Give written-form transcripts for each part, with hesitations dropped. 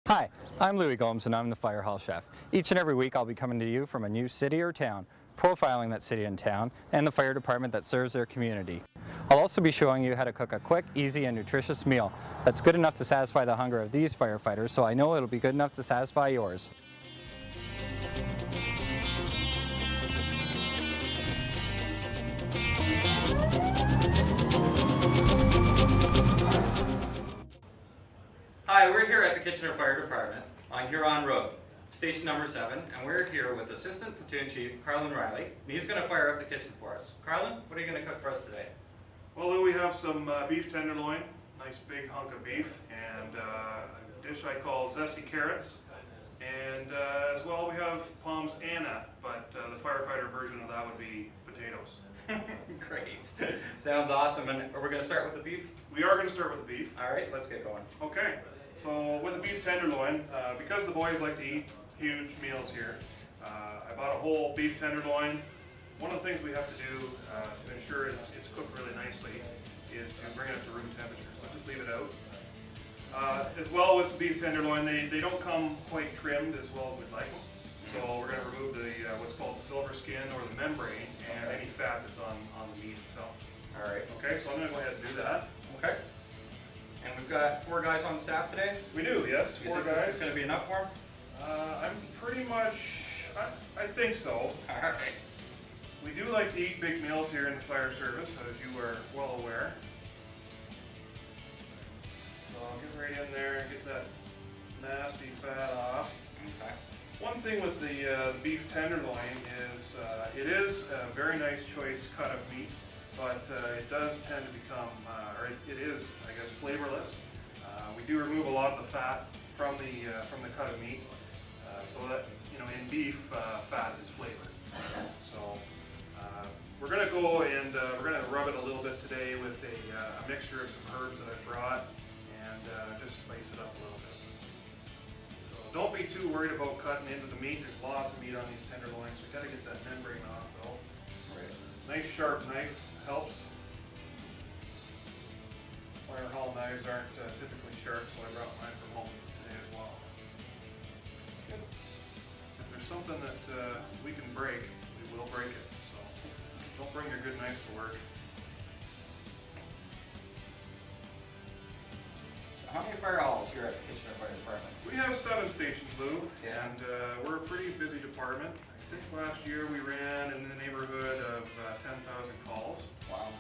Hi, I'm Louis Gomes and I'm the Fire Hall Chef. Each and every week I'll be coming to you from a new city or town, profiling that city and town and the fire department that serves their community. I'll also be showing you how to cook a quick, easy and nutritious meal that's good enough to satisfy the hunger of these firefighters, so I know it'll be good enough to satisfy yours. Hi, we're here at the Kitchener Fire Department on Huron Road, station number 7, and we're here with Assistant Platoon Chief Carlin Riley, and he's going to fire up the kitchen for us. Carlin, what are you going to cook for us today? Well, Lou, we have some beef tenderloin, nice big hunk of beef, and a dish I call zesty carrots, and as well we have Palms Anna, but the firefighter version of that would be potatoes. Great. Sounds awesome. And we're going to start with the beef? We are going to start with the beef. All right, let's get going. Okay, so with the beef tenderloin, because the boys like to eat huge meals here, I bought a whole beef tenderloin. One of the things we have to do to ensure it's cooked really nicely is to bring it up to room temperature, so just leave it out. As well with the beef tenderloin, they don't come quite trimmed as well as we'd like them. So we're going to remove the what's called the silver skin or the membrane and any fat that's on the meat itself. All right. Okay, so I'm going to go ahead and do that. Okay. And we've got 4 guys on staff today? We do, yes, You 4 think guys. This is going to be enough for them? I'm pretty much, I think so. All right. We do like to eat big meals here in the fire service, as you are well aware. So I'll get right in there and get that nasty fat off. Okay. One thing with the beef tenderloin is it is a very nice choice cut of meat, but it does tend to become, or it is, I guess, flavorless. We do remove a lot of the fat from the cut of meat, so that, you know, in beef, fat is flavored. So we're going to go and we're going to rub it a little bit today with a mixture of some herbs that I brought, and just spice it up a little bit. Don't be too worried about cutting into the meat. There's lots of meat on these tenderloins. We got to get that membrane off though. Right. Nice sharp knife helps. Fire hall knives aren't typically sharp, so I brought mine from home today as well. Good. If there's something that we can break, we will break it. So don't bring your good knives to work. How many fire halls here at the Kitchener Fire Department? We have 7 stations, Lou, Yeah. and we're a pretty busy department. I think last year we ran in the neighborhood of 10,000 calls. Wow.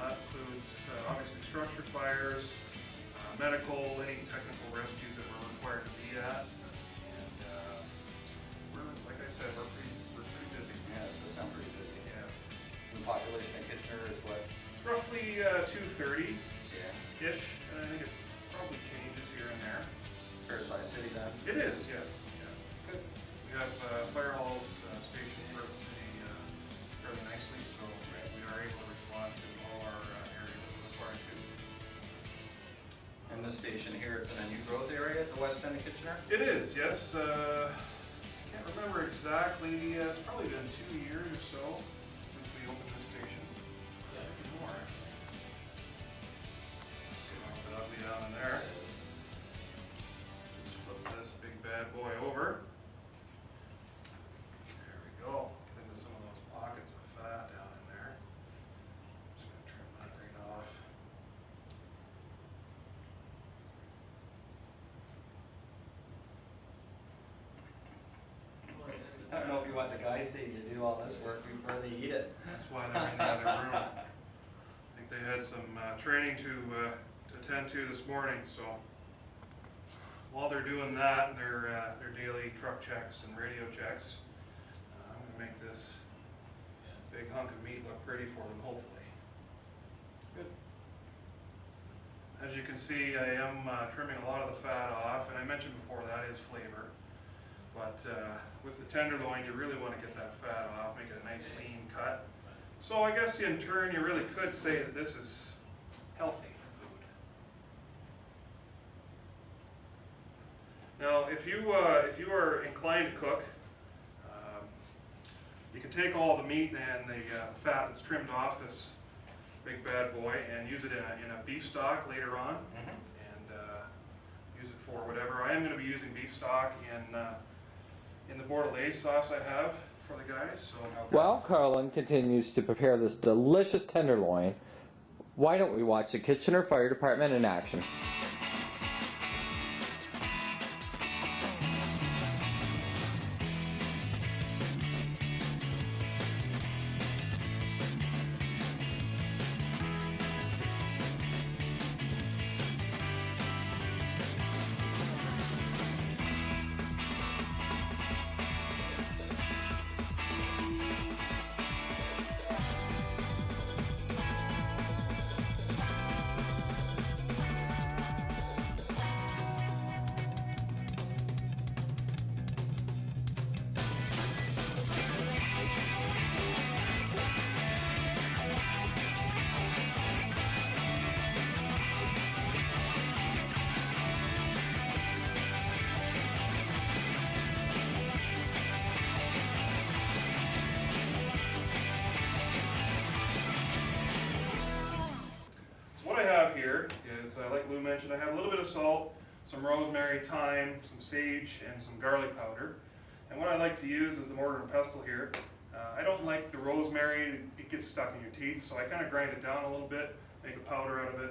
That includes obviously structure fires, medical, any technical rescues that we're required to be at. And we're, like I said, we're pretty busy. Yeah, it does sound pretty busy. Yes. The population in Kitchener is what? Roughly 230-ish, Yeah. and I think it probably changes here and there. Fair sized city then? It is, yes. Yeah. Good. We have fire halls stationed throughout the city fairly nicely, so we are able to respond to all our areas that we're required to. And this station here, it's in a new growth area at the west end of Kitchener? It is, yes. Can't remember exactly. It's probably been 2 years or so since we opened this station. Yeah, maybe more. See a little bit ugly down in there. Let's flip this big bad boy over. There we go. Get into some of those pockets of fat down in there. Just gonna trim that right off. I don't know if you want the guys seeing you do all this work before they eat it. That's why they're in the other room. I think they had some training to attend to this morning, so while they're doing that, their daily truck checks and radio checks, I'm going to make this big hunk of meat look pretty for them, hopefully. Good. As you can see, I am trimming a lot of the fat off, and I mentioned before that is flavor. But with the tenderloin, you really want to get that fat off, make it a nice lean cut. So I guess in turn, you really could say that this is healthy food. Now, if you are inclined to cook, you can take all the meat and the fat that's trimmed off this big bad boy and use it in a beef stock later on, and use it for whatever. I am going to be using beef stock in the bordelaise sauce I have for the guys. So While Carlin continues to prepare this delicious tenderloin, why don't we watch the Kitchener Fire Department in action? here is, like Lou mentioned, I have a little bit of salt, some rosemary, thyme, some sage, and some garlic powder. And what I like to use is the mortar and pestle here. I don't like the rosemary, it gets stuck in your teeth, so I kind of grind it down a little bit, make a powder out of it.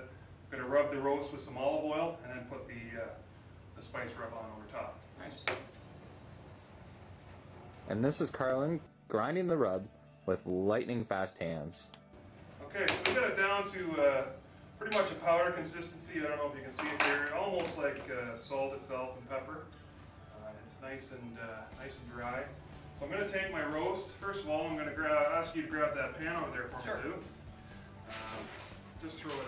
I'm going to rub the roast with some olive oil, and then put the spice rub on over top. Nice. And this is Carlin grinding the rub with lightning fast hands. Okay, so we got it down to pretty much a powder consistency. I don't know if you can see it here. Almost like salt itself and pepper. It's nice and dry. So I'm going to take my roast. First of all, I'm going to ask you to grab that pan over there for me, Lou. Just throw it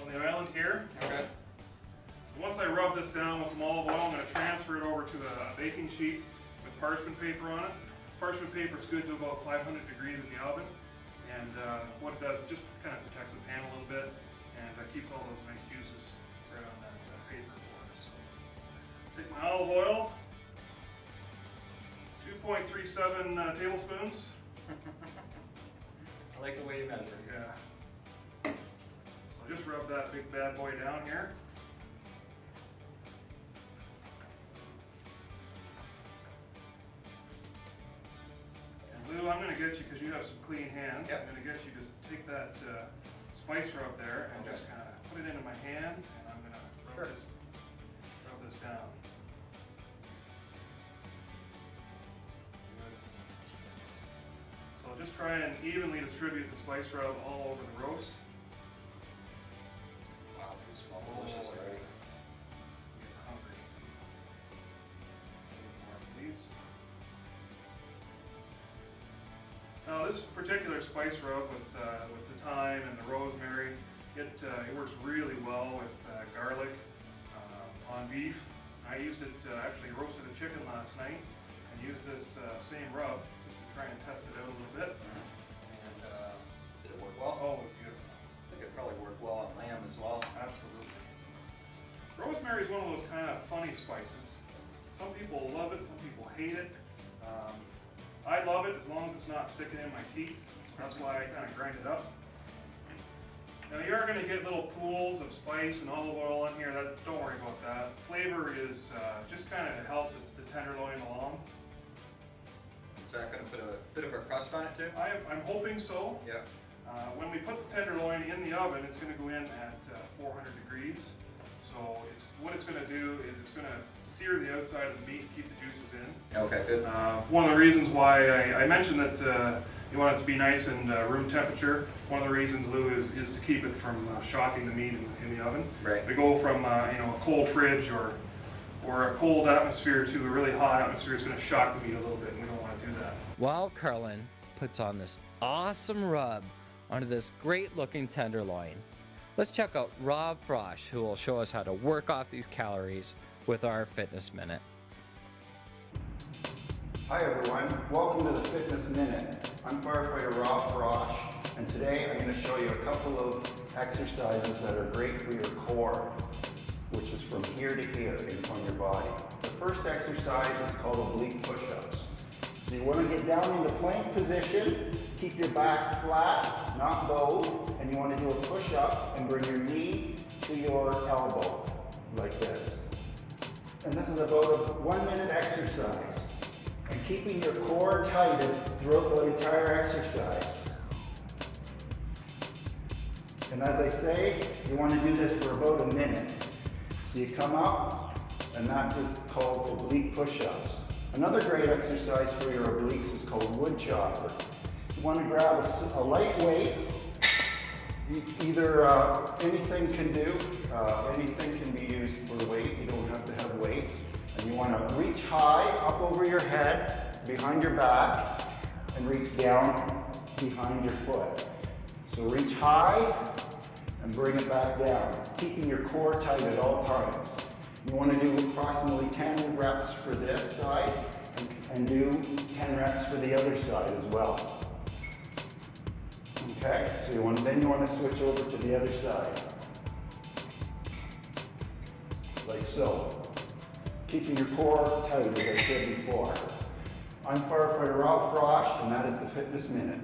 on the island here. Okay. So once I rub this down with some olive oil, I'm going to transfer it over to a baking sheet with parchment paper on it. Parchment paper is good to about 500 degrees in the oven. And what it does, it just kind of protects the pan a little bit and keeps all those nice juices right on that paper for us. So, take my olive oil, 2.37 tablespoons. I like the way you measure. Yeah. So just rub that big bad boy down here. Lou, I'm going to get you, because you have some clean hands, Yep. I'm going to get you to take that spice rub there and just kind of put it into my hands, and I'm going to rub this down. Good. So just try and evenly distribute the spice rub all over the roast. Wow, this smells delicious already. Get hungry. A little more, please. Now this particular spice rub with the thyme and the rosemary, it works really well with garlic on beef. I used it, actually roasted a chicken last night and used this same rub just to try and test it out a little bit. And Did it work well? oh, it was beautiful. I think it probably worked well on lamb as well. Absolutely. Rosemary is one of those kind of funny spices. Some people love it, some people hate it. I love it as long as it's not sticking in my teeth, so that's why I kind of grind it up. Now you are going to get little pools of spice and olive oil in here. Don't worry about that. Flavor is just kind of to help the tenderloin along. Is that going to put a bit of a crust on it too? I'm hoping so. Yeah. When we put the tenderloin in the oven, it's going to go in at 400 degrees. So what it's going to do is it's going to sear the outside of the meat and keep the juices in. Okay, good. One of the reasons why I mentioned that you want it to be nice and room temperature, one of the reasons, Lou, is to keep it from shocking the meat in the oven. Right. We go from a cold fridge or a cold atmosphere to a really hot atmosphere, it's going to shock the meat a little bit, and we don't want to do that. While Carlin puts on this awesome rub onto this great looking tenderloin, let's check out Rob Frosch, who will show us how to work off these calories with our Fitness Minute. Hi everyone, welcome to the Fitness Minute. I'm Firefighter Rob Frosch, and today I'm going to show you a couple of exercises that are great for your core, which is from here to here on your body. The first exercise is called oblique push-ups. So you want to get down into plank position, keep your back flat, not low, and you want to do a push-up and bring your knee to your elbow, like this. and this is about a 1-minute exercise. And keeping your core tight throughout the entire exercise. And as I say, you want to do this for about a minute. So you come up, and that is called oblique push-ups. Another great exercise for your obliques is called wood chopper. You want to grab a light weight. Either anything can do, anything can be used for weight. You don't have to have weights. And you want to reach high up over your head, behind your back, and reach down behind your foot. So reach high and bring it back down, keeping your core tight at all times. You want to do approximately 10 reps for this side and do 10 reps for the other side as well. Okay, so then you want to switch over to the other side. Like so. Keeping your core tight, as I said before. I'm Firefighter Rob Frosch, and that is the Fitness Minute.